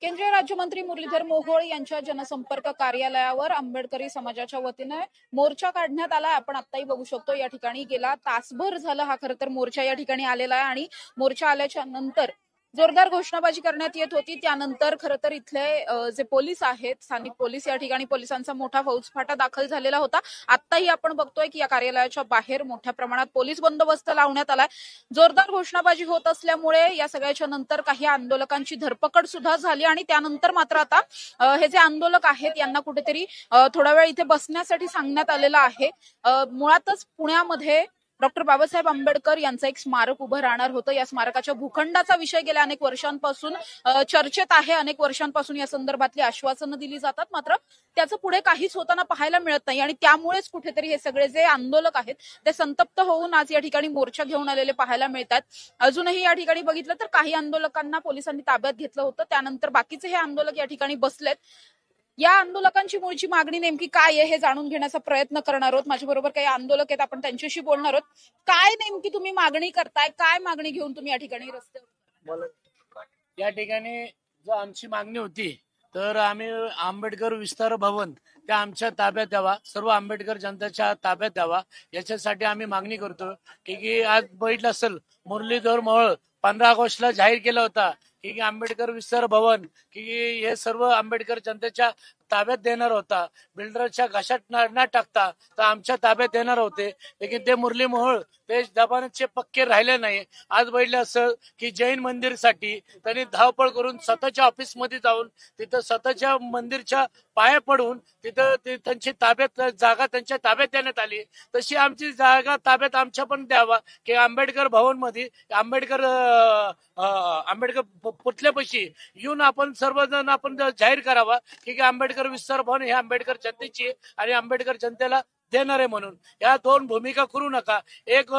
केंद्रीय राज्यमंत्री मुरलीधर मोहोळ यांच्या जनसंपर्क कार्यालयावर आंबेडकरी समाजाच्या वतीने मोर्चा काढण्यात आला। आपण आत्ताही बघू शकतो या ठिकाणी गेला तासभर झाला हा खरं तर मोर्चा या ठिकाणी आलेला आहे आणि मोर्चा आल्याच्या नंतर जोरदार घोषणाबाजी करण्यात येत होती। त्यानंतर खरं तर इथले जे पोलीस आहेत, स्थानिक पोलीस, या ठिकाणी पोलिसांचा मोठा फौजफाटा दाखल झालेला होता। आत्ताही आपण बघतोय की या कार्यालयाच्या बाहेर मोठ्या प्रमाणात पोलीस बंदोबस्त लावण्यात आलाय। जोरदार घोषणाबाजी होत असल्यामुळे या सगळ्याच्या नंतर काही आंदोलकांची धरपकड सुद्धा झाली आणि त्यानंतर मात्र आता हे जे आंदोलक आहेत यांना कुठेतरी थोडा वेळ इथे बसण्यासाठी सांगण्यात आलेलं आहे। मुळातच पुण्यामध्ये डॉक्टर बाबासाहेब आंबेडकर यांचं एक स्मारक उभं राहणार होतं। या स्मारकाच्या भूखंडाचा विषय गेल्या अनेक वर्षांपासून चर्चेत आहे। अनेक वर्षांपासून या संदर्भातली आश्वासनं दिली जातात, मात्र त्याचं पुढे काहीच होताना पाहायला मिळत नाही आणि त्यामुळेच कुठेतरी हे सगळे जे आंदोलक आहेत ते संतप्त होऊन आज या ठिकाणी मोर्चा घेऊन आलेले पाहायला मिळतात। अजूनही या ठिकाणी बघितलं तर काही आंदोलकांना पोलिसांनी ताब्यात घेतलं होतं, त्यानंतर बाकीचे हे आंदोलक या ठिकाणी बसलेत। या आंदोलकांची मूळची मागणी नेमकी काय आहे हे जाणून घेण्याचा प्रयत्न करणार आहोत। माझ्याबरोबर काही आंदोलक आहेत, आपण त्यांच्याशी बोलणार आहोत। काय नेमकी तुम्ही मागणी करताय, काय मागणी घेऊन तुम्ही या ठिकाणी रस्त्यावर? या ठिकाणी जो आमची मागणी होती तर आम्ही आंबेडकर विस्तार भवन त्या आमच्या ताब्यात द्यावा, सर्व आंबेडकर जनतेच्या ताब्यात द्यावा, याच्यासाठी आम्ही मागणी करतो। की आज बघितलं असेल मुरलीधर मोहोळ 15 ऑगस्टला जाहीर केला होता की आंबेडकर विस्तार भवन की हे सर्व आंबेडकर जनतेच्या ताब्यात देणार होता। बिल्डरच्या घशात न टाकता तर आमच्या ताब्यात देणार होते, लेकिन ते मुरली मोहोळ ते जबानाचे पक्के राहिले नाही। आज बघितलं असं की जैन मंदिरसाठी त्यांनी धावपळ करून स्वतःच्या ऑफिसमध्ये जाऊन तिथं स्वतःच्या मंदिरच्या पाया पडून तिथं त्यांची ताब्यात जागा त्यांच्या ताब्यात देण्यात आली। तशी आमची जागा ताब्यात आमच्या पण द्यावा की आंबेडकर भवन मध्ये आंबेडकर पुतळ्यापाशी येऊन आपण सर्वजण आपण जाहीर करावा की आंबेडकर विस्तार भवन हे आंबेडकर जनतेची आणि आंबेडकर जनतेला देणार आहे म्हणून। या दोन भूमिका करू नका। एक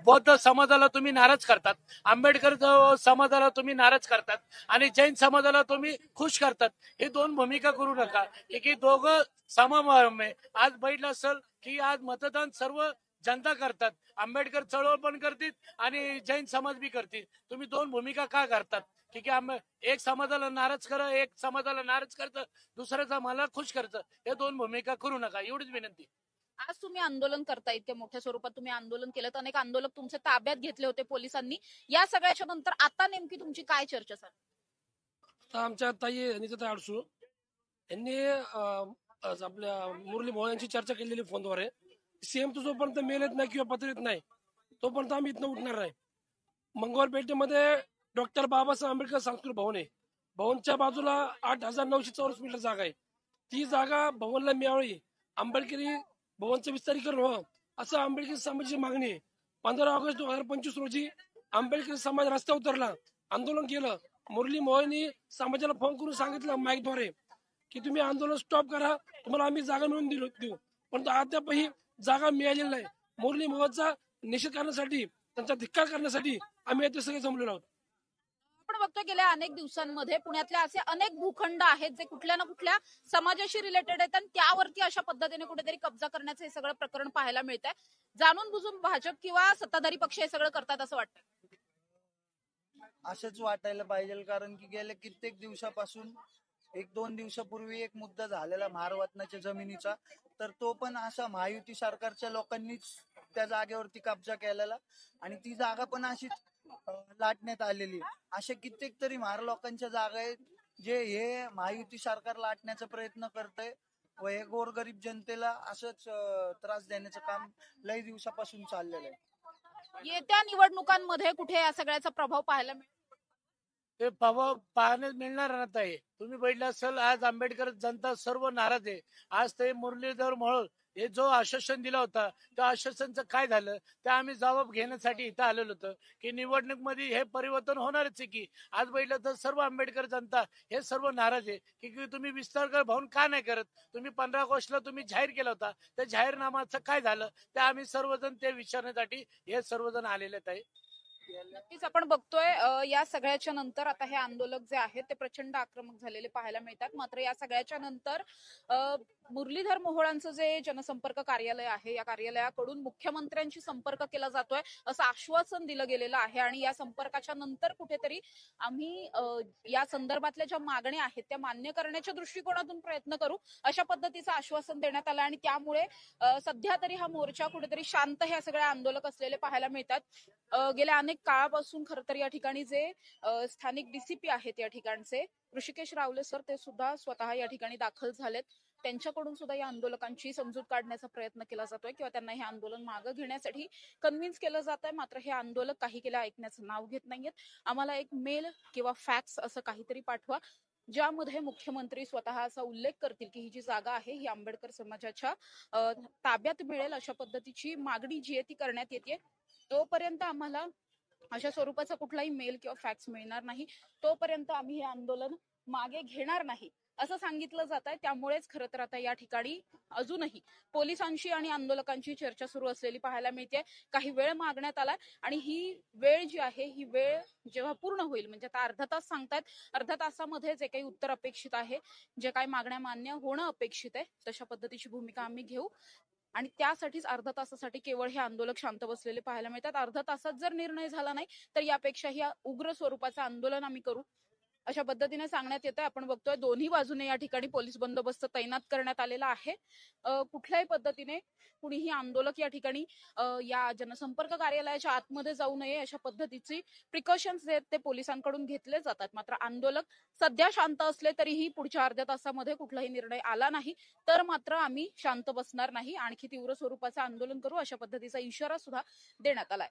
बौद्ध समाजाला तुम्ही नाराज करतात, आंबेडकर समाजाला तुम्ही नाराज करतात आणि जैन समाजाला तुम्ही खुश करतात। हे दोन भूमिका करू नका की दोघं सम। आज बघितलं असेल की आज मतदान सर्व जनता करतात, आंबेडकर चळवळ पण करतील आणि जैन समाज बी करतील। तुम्ही दोन भूमिका का करतात की एक समाजाला नाराज करा, एक समाजाला नाराज करतं, दुसऱ्याचा मला खुश करतं। हे दोन भूमिका करू नका, एवढीच विनंती। आज तुम्ही आंदोलन करताय, इतक्या मोठ्या स्वरूपात तुम्ही आंदोलन केलं, अनेक आंदोलक तुमच्या ताब्यात घेतले होते पोलिसांनी, या सगळ्याच्या नंतर आता नेमकी तुमची काय चर्चा झाली? आमच्या ताई नीता आडसू यांनी आपल्या मुरली मोहोळ यांची चर्चा केलेली फोनद्वारे। सीएम तो जोपर्यंत मेल येत नाही किंवा पत्र येत नाही तोपर्यंत आम्ही इथनं उठणार नाही। मंगळ पेठेमध्ये डॉक्टर बाबासाहेब आंबेडकर सांस्कृतिक भवन आहे, भवनच्या बाजूला 8,900 चौरस मीटर जागा आहे। ती जागा भवनला मिळावी, आंबेडकरी भवनचं विस्तारीकरण व्हावं असं आंबेडकरी समाजाची मागणी आहे। 15 ऑगस्ट 2025 रोजी आंबेडकरी समाज रस्त्यावर उतरला, आंदोलन केलं। मुरली मोहोळनी समाजाला फोन करून सांगितलं माईकद्वारे की तुम्ही आंदोलन स्टॉप करा, तुम्हाला आम्ही जागा मिळवून देऊ, परंतु अद्यापही जागा मिळालेली नाही। मुरली मोहोळचा निषेध करण्यासाठी, त्यांचा धिक्कार करण्यासाठी आम्ही येथे सगळे जमलेलो आहोत। आपण बघतोय गेल्या अनेक दिवसांमध्ये पुण्यातले असे अनेक भूखंड आहेत जे कुठल्या ना कुठल्या समाजाशी रिलेटेड आहेत आणि त्यावरती अशा पद्धतीने कुठेतरी कब्जा करण्याचं हे सगळं प्रकरण पाहायला मिळतंय। जाणून बुजून भाजप किंवा सत्ताधारी पक्ष हे सगळं करतात असं वाटतं? असंच वाटायला पाहिजे, कारण की गेल्या कित्येक दिवसापासून 1-2 दिवसापूर्वी एक मुद्दा झालेला महारवतनाच्या जमिनीचा, तर तो पण असा महायुती सरकारच्या लोकांनीच त्या जागेवरती कब्जा केलेला आणि ती जागा पण अशीच लाटण्यात आलेली। अशा कित्येक तरी महार लोकांच्या जागा आहेत जे हे महायुती सरकार लाटण्याचा प्रयत्न करतंय व हे गोरगरीब जनतेला असंच त्रास देण्याचं काम लई दिवसापासून चाललेलं आहे। येत्या निवडणुकांमध्ये कुठे या सगळ्याचा प्रभाव पाहायला मिळेल? ते पाहण्यास मिळणार नाही। तुम्ही बघितलं असेल आज आंबेडकर जनता सर्व नाराज आहे। आज ते मुरलीधर मोहोळ हे जो आश्वासन दिलं होतं त्या आश्वासनचं काय झालं ते आम्ही जबाब घेण्यासाठी इथं आलेलो होतो की निवडणूक मध्ये हे परिवर्तन होणारच आहे। की आज बघितलं तर सर्व आंबेडकर जनता हे सर्व नाराज आहे की तुम्ही विस्तार भवन का नाही करत, तुम्ही 15 ऑगस्टला तुम्ही जाहीर केला होता, त्या जाहीरनामाचं काय झालं ते आम्ही सर्वजण ते विचारण्यासाठी हे सर्वजण आलेले आहेत। नक्कीच आपण बघतोय या सगळ्याच्या नंतर आता हे आंदोलक जे आहेत ते प्रचंड आक्रमक झालेले पाहायला मिळतात. मात्र या सगळ्याच्या नंतर मुरलीधर मोहोळांचं जे जनसंपर्क कार्यालय आहे या कार्यालयाकडून मुख्यमंत्र्यांशी संपर्क केला जातोय असं आश्वासन दिलं गेलेलं आहे आणि या संपर्काच्या नंतर कुठेतरी आम्ही या संदर्भातल्या ज्या मागण्या आहेत त्या मान्य करण्याच्या दृष्टिकोनातून प्रयत्न करू अशा पद्धतीचं आश्वासन देण्यात आलं आणि त्यामुळे सध्या तरी हा मोर्चा कुठेतरी शांत हे सगळे आंदोलक असलेले पाहायला मिळतात. गेल्या अनेक काळापासून खरं तर या ठिकाणी जे स्थानिक डीसीपी आहेत या ठिकाणचे ऋषिकेश रावले सर ते सुद्धा स्वतः या ठिकाणी दाखल झालेत. त्यांच्याकडून सुद्धा या आंदोलकांची समजूत काढण्याचा प्रयत्न केला जातोय किंवा त्यांना हे आंदोलन मागे घेण्यासाठी कन्व्हिन्स केलं जात आहे. मात्र हे आंदोलक काही केल्या ऐकण्याचं नाव घेत नाहीयेत. आम्हाला एक मेल किंवा फॅक्स असं काहीतरी पाठवा ज्यामध्ये मुख्यमंत्री स्वतः असा उल्लेख करतील की ही जी जागा आहे ही आंबेडकर समाजाच्या ताब्यात मिळेल अशा पद्धतीची मागणी जी आहे ती करण्यात येते. तोपर्यंत आम्हाला अशा स्वरूपाचा कुठलाही मेल किंवा फॅक्स मिळणार नाही. तोपर्यंत आम्ही हे आंदोलन मागे घेणार नाही असं सांगितलं जात आहे. त्यामुळेच खरं तर आता या ठिकाणी अजूनही पोलिसांशी आणि आंदोलकांची चर्चा सुरू असलेली पाहायला मिळते. काही वेळ मागण्यात आलाय आणि ही वेळ जी आहे ही वेळ जेव्हा पूर्ण होईल म्हणजे आता अर्धा तास सांगतायत, अर्ध्या तासामध्ये जे काही उत्तर अपेक्षित आहे, जे काही मागण्या मान्य होणं अपेक्षित आहे तशा पद्धतीची भूमिका आम्ही घेऊ आणि त्यासाठीच अर्धा तासासाठी केवळ हे आंदोलक शांत बसलेले पाहायला मिळतात. अर्धा तासात जर निर्णय झाला नाही तर यापेक्षाही उग्र स्वरूपाचं आंदोलन आम्ही करू अशा पद्धतीने सांगण्यात येतंय. आपण बघतोय दोन्ही बाजूने या ठिकाणी पोलीस बंदोबस्त तैनात करण्यात आलेला आहे. कुठल्याही पद्धतीने कुणीही आंदोलक या ठिकाणी या जनसंपर्क कार्यालयाच्या आतमध्ये जाऊ नये अशा पद्धतीची प्रिकॉशन्स आहेत ते पोलिसांकडून घेतले जातात. मात्र आंदोलक सध्या शांत असले तरीही पुढच्या अर्ध्या तासामध्ये कुठलाही निर्णय आला नाही तर मात्र आम्ही शांत बसणार नाही, आणखी तीव्र स्वरूपाचं आंदोलन करू अशा पद्धतीचा इशारा सुद्धा देण्यात आलाय.